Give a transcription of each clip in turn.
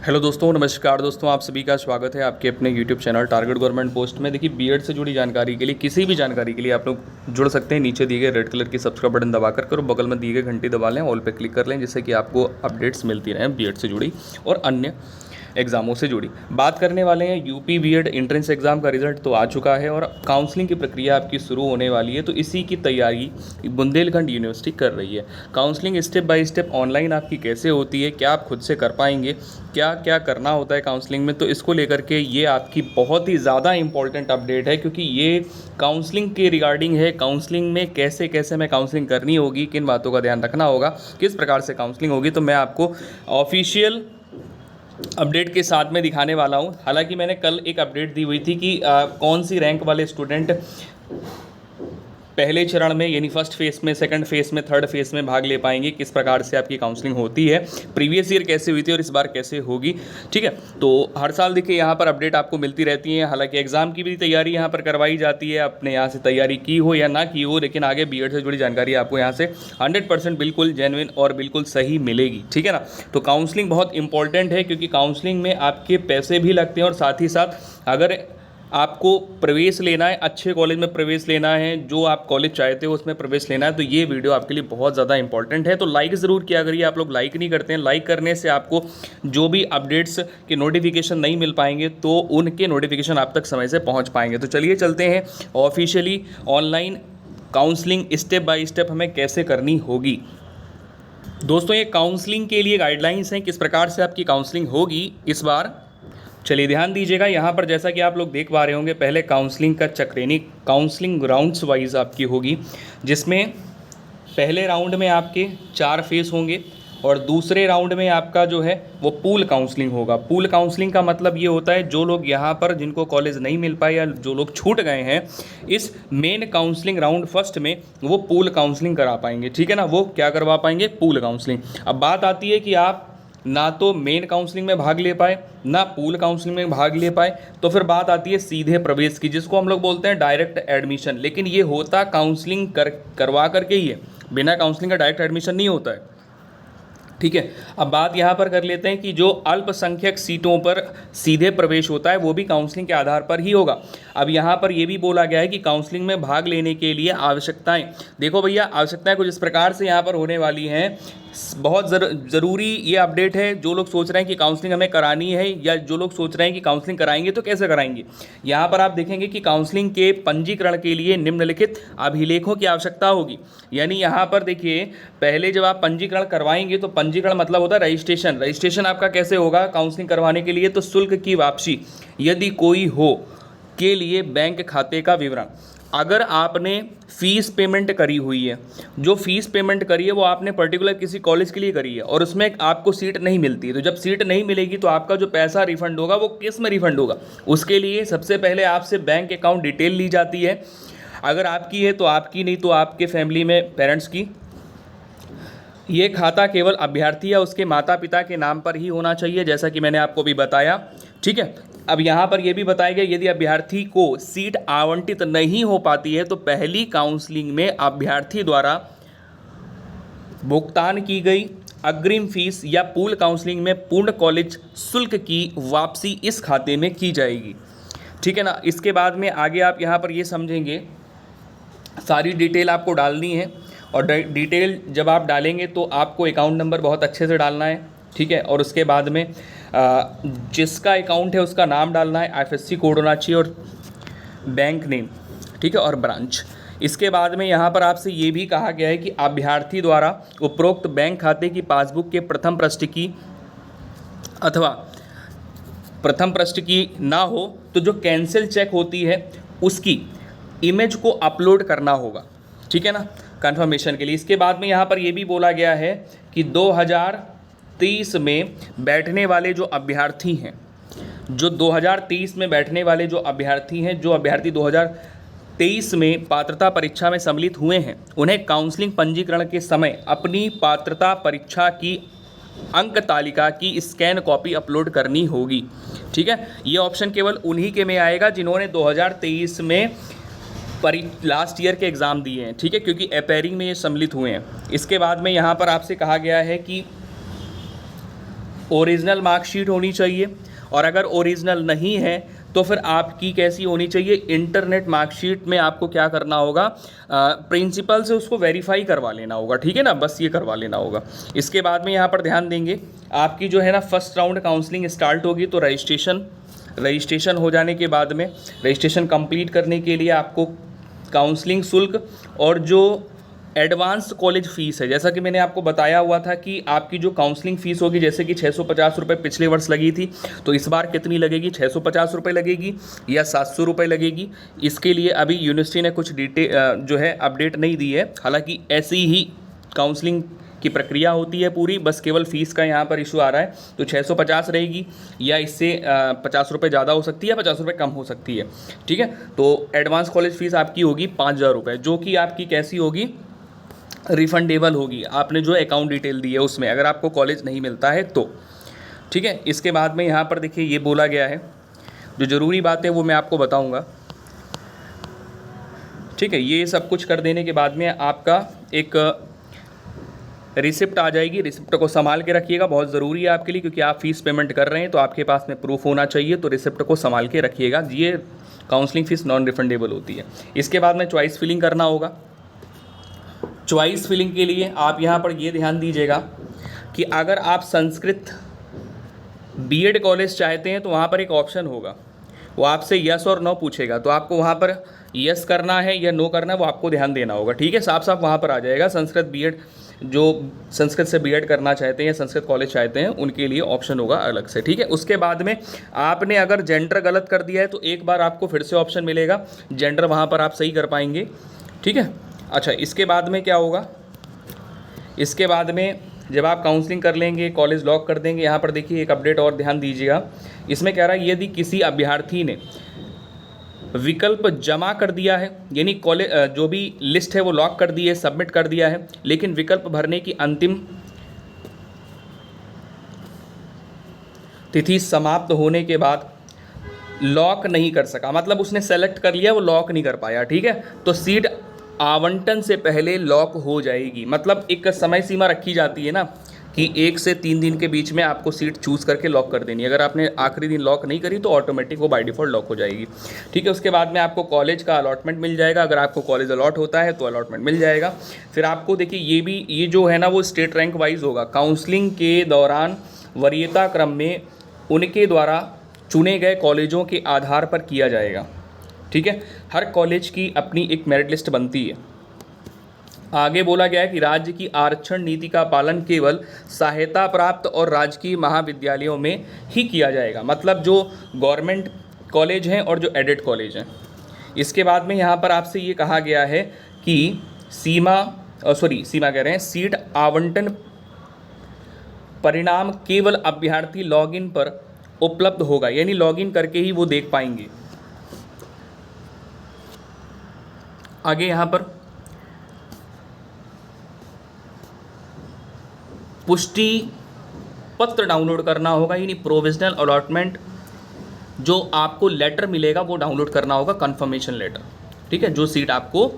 Hello दोस्तों, नमस्कार दोस्तों, आप सभी का स्वागत है आपके अपने YouTube channel target government post में। देखिए, बीएड से जुड़ी जानकारी के लिए, किसी भी जानकारी के लिए आप लोग जुड़ सकते हैं। नीचे दिए गए रेड कलर की सब्सक्राइब बटन दबा कर और बगल में दिए गए घंटी दबा लें, ऑल पे क्लिक कर लें, जिससे कि आपको अपडेट्स मिलती रहें बीएड से जुड़ी और अन्य एग्ज़ामों से जुड़ी। बात करने वाले हैं यूपी बीएड एंट्रेंस एग्ज़ाम का रिजल्ट तो आ चुका है और काउंसलिंग की प्रक्रिया आपकी शुरू होने वाली है, तो इसी की तैयारी बुंदेलखंड यूनिवर्सिटी कर रही है। Counselling step by step online आपकी कैसे होती है, क्या आप खुद से कर पाएंगे, क्या क्या करना होता है काउंसलिंग में, तो इसको लेकर के ये आपकी बहुत ही ज़्यादा इंपॉर्टेंट अपडेट है, क्योंकि ये काउंसलिंग के रिगार्डिंग है। काउंसलिंग में कैसे कैसे हमें काउंसलिंग करनी होगी, किन बातों का ध्यान रखना होगा, किस प्रकार से काउंसलिंग होगी, तो मैं आपको ऑफिशियल अपडेट के साथ में दिखाने वाला हूं। हालांकि मैंने कल एक अपडेट दी हुई थी कि कौन सी रैंक वाले स्टूडेंट पहले चरण में यानी फर्स्ट फेज़ में, सेकंड फेज़ में, थर्ड फेज़ में भाग ले पाएंगे, किस प्रकार से आपकी काउंसलिंग होती है, प्रीवियस ईयर कैसे हुई थी और इस बार कैसे होगी। ठीक है, तो हर साल देखिए यहाँ पर अपडेट आपको मिलती रहती है। हालांकि एग्जाम की भी तैयारी यहाँ पर करवाई जाती है, अपने यहाँ से तैयारी की हो या ना की हो, लेकिन आगे बीएड से जुड़ी जानकारी आपको यहाँ से 100% बिल्कुल जेन्युइन और बिल्कुल सही मिलेगी। ठीक है ना, तो काउंसलिंग बहुत इंपॉर्टेंट है, क्योंकि काउंसलिंग में आपके पैसे भी लगते हैं और साथ ही साथ अगर आपको प्रवेश लेना है, अच्छे कॉलेज में प्रवेश लेना है, जो आप कॉलेज चाहते हो उसमें प्रवेश लेना है, तो ये वीडियो आपके लिए बहुत ज़्यादा इंपॉर्टेंट है। तो लाइक ज़रूर किया करिए, आप लोग लाइक नहीं करते हैं। लाइक करने से आपको जो भी अपडेट्स के नोटिफिकेशन नहीं मिल पाएंगे, तो उनके नोटिफिकेशन आप तक समय से पहुँच पाएंगे। तो चलिए चलते हैं officially online counselling step by step हमें कैसे करनी होगी। दोस्तों, ये काउंसलिंग के लिए गाइडलाइंस हैं, किस प्रकार से आपकी काउंसलिंग होगी इस बार। चलिए ध्यान दीजिएगा, यहाँ पर जैसा कि आप लोग देख पा रहे होंगे, पहले काउंसलिंग का चक्र यानी काउंसलिंग राउंड्स वाइज आपकी होगी, जिसमें पहले राउंड में आपके 4 फेज़ होंगे और दूसरे राउंड में आपका जो है वो पूल काउंसलिंग होगा। पूल काउंसलिंग का मतलब ये होता है, जो लोग यहाँ पर जिनको कॉलेज नहीं मिल पाए या जो लोग छूट गए हैं, इस मेन काउंसलिंग राउंड फर्स्ट में वो पूल काउंसलिंग करा पाएंगे। ठीक है ना, वो क्या करवा पाएंगे, पूल काउंसलिंग। अब बात आती है कि आप ना तो मेन काउंसलिंग में भाग ले पाए, ना पूल काउंसलिंग में भाग ले पाए, तो फिर बात आती है सीधे प्रवेश की, जिसको हम लोग बोलते हैं डायरेक्ट एडमिशन। लेकिन ये होता काउंसलिंग करवा करके ही है, बिना काउंसलिंग का डायरेक्ट एडमिशन नहीं होता है। ठीक है, अब बात यहाँ पर कर लेते हैं कि जो अल्पसंख्यक सीटों पर सीधे प्रवेश होता है वो भी काउंसलिंग के आधार पर ही होगा। अब यहाँ पर ये भी बोला गया है कि काउंसलिंग में भाग लेने के लिए आवश्यकताएं, देखो भैया, आवश्यकताएं कुछ इस प्रकार से यहाँ पर होने वाली हैं। बहुत ज़रूरी ये अपडेट है। जो लोग सोच रहे हैं कि काउंसलिंग हमें करानी है, या जो लोग सोच रहे हैं कि काउंसलिंग कराएंगे तो कैसे कराएंगे, यहाँ पर आप देखेंगे कि काउंसलिंग के पंजीकरण के लिए निम्नलिखित अभिलेखों की आवश्यकता होगी। यानी यहाँ पर देखिए, पहले जब आप पंजीकरण करवाएंगे, तो पंजीकरण मतलब होता है रजिस्ट्रेशन। रजिस्ट्रेशन आपका कैसे होगा काउंसलिंग करवाने के लिए, तो शुल्क की वापसी यदि कोई हो के लिए बैंक खाते का विवरण। अगर आपने फ़ीस पेमेंट करी हुई है, जो फ़ीस पेमेंट करी है वो आपने पर्टिकुलर किसी कॉलेज के लिए करी है और उसमें आपको सीट नहीं मिलती, तो जब सीट नहीं मिलेगी तो आपका जो पैसा रिफंड होगा वो किस में रिफंड होगा, उसके लिए सबसे पहले आपसे बैंक अकाउंट डिटेल ली जाती है। अगर आपकी है तो आपकी, नहीं तो आपके फैमिली में पेरेंट्स की। ये खाता केवल अभ्यर्थी या उसके माता पिता के नाम पर ही होना चाहिए, जैसा कि मैंने आपको भी बताया। ठीक है, अब यहाँ पर यह भी बताया गया, यदि अभ्यर्थी को सीट आवंटित नहीं हो पाती है तो पहली काउंसलिंग में अभ्यर्थी द्वारा भुगतान की गई अग्रिम फीस या पूल काउंसलिंग में पूर्ण कॉलेज शुल्क की वापसी इस खाते में की जाएगी। ठीक है ना, इसके बाद में आगे आप यहाँ पर ये समझेंगे, सारी डिटेल आपको डालनी है और डिटेल जब आप डालेंगे तो आपको अकाउंट नंबर बहुत अच्छे से डालना है। ठीक है, और उसके बाद में जिसका अकाउंट है उसका नाम डालना है, आईएफएससी कोड होना चाहिए और बैंक नेम। ठीक है, और ब्रांच। इसके बाद में यहाँ पर आपसे ये भी कहा गया है कि अभ्यर्थी द्वारा उपरोक्त बैंक खाते की पासबुक के प्रथम पृष्ठ की अथवा प्रथम पृष्ठ की ना हो तो जो कैंसिल चेक होती है उसकी इमेज को अपलोड करना होगा। ठीक है ना, कंफर्मेशन के लिए। इसके बाद में यहाँ पर यह भी बोला गया है कि 2023 में बैठने वाले जो अभ्यर्थी हैं, जो 2023 में बैठने वाले जो अभ्यर्थी हैं, जो अभ्यर्थी 2023 में पात्रता परीक्षा में सम्मिलित हुए हैं, उन्हें काउंसलिंग पंजीकरण के समय अपनी पात्रता परीक्षा की अंक तालिका की स्कैन कॉपी अपलोड करनी होगी। ठीक है, ये ऑप्शन केवल उन्हीं के में आएगा जिन्होंने 2023 में लास्ट ईयर के एग्ज़ाम दिए हैं। ठीक है, क्योंकि अपेयरिंग में ये सम्मिलित हुए हैं। इसके बाद में यहाँ पर आपसे कहा गया है कि ओरिजिनल मार्कशीट होनी चाहिए, और अगर ओरिजिनल नहीं है तो फिर आपकी कैसी होनी चाहिए, इंटरनेट मार्कशीट में आपको क्या करना होगा, प्रिंसिपल से उसको वेरीफाई करवा लेना होगा, ठीक है ना, बस ये करवा लेना होगा। इसके बाद में यहाँ पर ध्यान देंगे, आपकी जो है ना फर्स्ट राउंड काउंसलिंग स्टार्ट होगी, तो रजिस्ट्रेशन हो जाने के बाद में रजिस्ट्रेशन कंप्लीट करने के लिए आपको काउंसलिंग शुल्क और जो एडवांस कॉलेज फ़ीस है, जैसा कि मैंने आपको बताया हुआ था कि आपकी जो काउंसलिंग फ़ीस होगी, जैसे कि 650 रुपये पिछले वर्ष लगी थी, तो इस बार कितनी लगेगी, 650 रुपये लगेगी या 700 रुपये लगेगी। इसके लिए अभी यूनिवर्सिटी ने कुछ जो है अपडेट नहीं दी है, हालांकि ऐसी ही काउंसलिंग की प्रक्रिया होती है पूरी, बस केवल फ़ीस का यहाँ पर इशू आ रहा है। तो 650 रहेगी या इससे 50 रुपये ज़्यादा हो सकती है, 50 रुपये कम हो सकती है, ठीक है। तो एडवांस कॉलेज फ़ीस आपकी होगी 5000 रुपये, जो कि आपकी कैसी होगी, रिफंडेबल होगी, आपने जो अकाउंट डिटेल दी है उसमें, अगर आपको कॉलेज नहीं मिलता है तो, ठीक है। इसके बाद में यहाँ पर देखिए ये बोला गया है, जो ज़रूरी बात है वो मैं आपको बताऊँगा, ठीक है। ये सब कुछ कर देने के बाद में आपका एक रिसिप्ट आ जाएगी, रिसिप्ट को संभाल के रखिएगा, बहुत ज़रूरी है आपके लिए, क्योंकि आप फ़ीस पेमेंट कर रहे हैं तो आपके पास में प्रूफ होना चाहिए, तो रिसिप्ट को संभाल के रखिएगा। ये काउंसलिंग फ़ीस नॉन रिफंडेबल होती है। इसके बाद में चॉइस फिलिंग करना होगा। चॉइस फिलिंग के लिए आप यहाँ पर ये ध्यान दीजिएगा कि अगर आप संस्कृत बीएड कॉलेज चाहते हैं तो वहाँ पर एक ऑप्शन होगा, वो आपसे यस और नो पूछेगा, तो आपको वहाँ पर यस करना है या नो करना है वो आपको ध्यान देना होगा, ठीक है। साफ साफ वहाँ पर आ जाएगा, संस्कृत बीएड, जो संस्कृत से बीएड करना चाहते हैं या संस्कृत कॉलेज चाहते हैं उनके लिए ऑप्शन होगा अलग से, ठीक है। उसके बाद में आपने अगर जेंडर गलत कर दिया है तो एक बार आपको फिर से ऑप्शन मिलेगा, जेंडर वहाँ पर आप सही कर पाएंगे, ठीक है। अच्छा, इसके बाद में क्या होगा, इसके बाद में जब आप काउंसलिंग कर लेंगे, कॉलेज लॉक कर देंगे, यहाँ पर देखिए एक अपडेट और ध्यान दीजिएगा, इसमें कह रहा है यदि किसी अभ्यर्थी ने विकल्प जमा कर दिया है, यानी कॉलेज जो भी लिस्ट है वो लॉक कर दी है, सबमिट कर दिया है, लेकिन विकल्प भरने की अंतिम तिथि समाप्त होने के बाद लॉक नहीं कर सका, मतलब उसने सेलेक्ट कर लिया वो लॉक नहीं कर पाया, ठीक है, तो सीट आवंटन से पहले लॉक हो जाएगी। मतलब एक समय सीमा रखी जाती है ना कि 1 से 3 दिन के बीच में आपको सीट चूज़ करके लॉक कर देनी है, अगर आपने आखिरी दिन लॉक नहीं करी तो ऑटोमेटिक वो बाय डिफ़ॉल्ट लॉक हो जाएगी, ठीक है। उसके बाद में आपको कॉलेज का अलॉटमेंट मिल जाएगा, अगर आपको कॉलेज अलॉट होता है तो अलॉटमेंट मिल जाएगा। फिर आपको देखिए ये जो है ना वो स्टेट रैंक वाइज होगा, काउंसलिंग के दौरान वरीयता क्रम में उनके द्वारा चुने गए कॉलेजों के आधार पर किया जाएगा, ठीक है। हर कॉलेज की अपनी एक मेरिट लिस्ट बनती है। आगे बोला गया है कि राज्य की आरक्षण नीति का पालन केवल सहायता प्राप्त और राजकीय महाविद्यालयों में ही किया जाएगा, मतलब जो गवर्नमेंट कॉलेज हैं और जो एडेड कॉलेज हैं। इसके बाद में यहाँ पर आपसे ये कहा गया है कि सीमा कह रहे हैं, सीट आवंटन परिणाम केवल अभ्यर्थी लॉगिन पर उपलब्ध होगा, यानी लॉगिन करके ही वो देख पाएंगे। आगे यहाँ पर पुष्टि पत्र डाउनलोड करना होगा, यानी प्रोविजनल अलॉटमेंट जो आपको लेटर मिलेगा वो डाउनलोड करना होगा, कंफर्मेशन लेटर, ठीक है, जो सीट आपको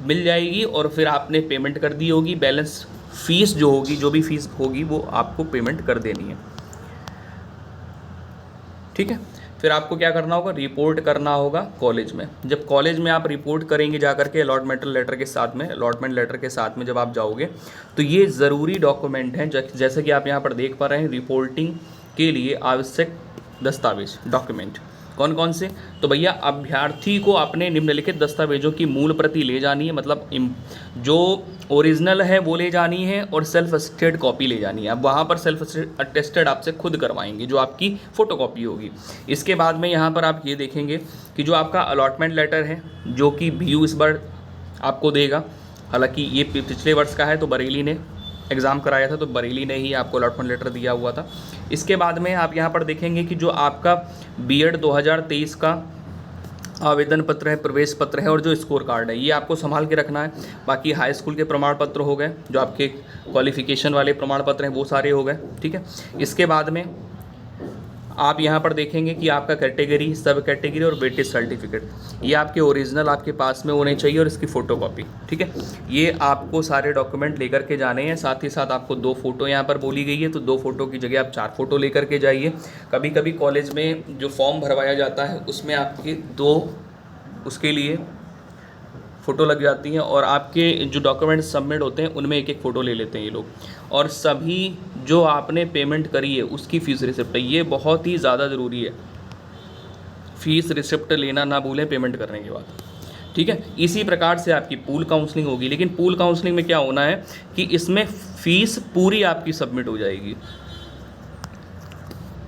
मिल जाएगी और फिर आपने पेमेंट कर दी होगी, बैलेंस फीस जो होगी, जो भी फीस होगी वो आपको पेमेंट कर देनी है, ठीक है। फिर आपको क्या करना होगा, रिपोर्ट करना होगा कॉलेज में। जब कॉलेज में आप रिपोर्ट करेंगे जाकर के अलॉटमेंट लेटर के साथ में जब आप जाओगे तो ये ज़रूरी डॉक्यूमेंट हैं, जैसे कि आप यहाँ पर देख पा रहे हैं, रिपोर्टिंग के लिए आवश्यक दस्तावेज डॉक्यूमेंट कौन कौन से, तो भैया अभ्यर्थी को अपने निम्नलिखित दस्तावेजों की मूल प्रति ले जानी है, मतलब जो ओरिजिनल है वो ले जानी है और सेल्फ अटेस्टेड कॉपी ले जानी है। अब वहाँ पर सेल्फ अटेस्टेड आपसे खुद करवाएंगे, जो आपकी फ़ोटोकॉपी होगी। इसके बाद में यहाँ पर आप ये देखेंगे कि जो आपका अलॉटमेंट लेटर है, जो कि BU इस बार आपको देगा, हालांकि ये पिछले वर्ष का है तो बरेली ने एग्ज़ाम कराया था तो बरेली ने ही आपको अलॉटमेंट लेटर दिया हुआ था। इसके बाद में आप यहाँ पर देखेंगे कि जो आपका बीएड 2023 का आवेदन पत्र है, प्रवेश पत्र है और जो स्कोर कार्ड है, ये आपको संभाल के रखना है। बाकी हाई स्कूल के प्रमाण पत्र हो गए, जो आपके क्वालिफिकेशन वाले प्रमाण पत्र हैं वो सारे हो गए, ठीक है। इसके बाद में आप यहाँ पर देखेंगे कि आपका कैटेगरी, सब कैटेगरी और वेटेज सर्टिफिकेट, ये आपके ओरिजिनल आपके पास में होने चाहिए और इसकी फ़ोटोकॉपी, ठीक है। ये आपको सारे डॉक्यूमेंट लेकर के जाने हैं। साथ ही साथ आपको 2 फ़ोटो यहाँ पर बोली गई है, तो 2 फ़ोटो की जगह आप 4 फ़ोटो लेकर के जाइए। कभी कभी कॉलेज में जो फॉर्म भरवाया जाता है उसमें आपके 2 उसके लिए फ़ोटो लग जाती हैं, और आपके जो डॉक्यूमेंट सबमिट होते हैं उनमें एक एक फ़ोटो ले लेते हैं ये लोग। और सभी जो आपने पेमेंट करी है उसकी फ़ीस रिसिप्ट है, ये बहुत ही ज़्यादा ज़रूरी है। फ़ीस रिसिप्ट लेना ना भूलें पेमेंट करने के बाद, ठीक है। इसी प्रकार से आपकी पूल काउंसलिंग होगी, लेकिन पूल काउंसलिंग में क्या होना है कि इसमें फ़ीस पूरी आपकी सबमिट हो जाएगी,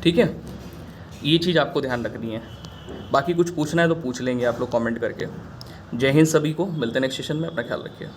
ठीक है। ये चीज़ आपको ध्यान रखनी है। बाकी कुछ पूछना है तो पूछ लेंगे आप लोग कमेंट करके। जय हिंद सभी को, मिलते हैं नेक्स्ट सेशन में, अपना ख्याल रखिए।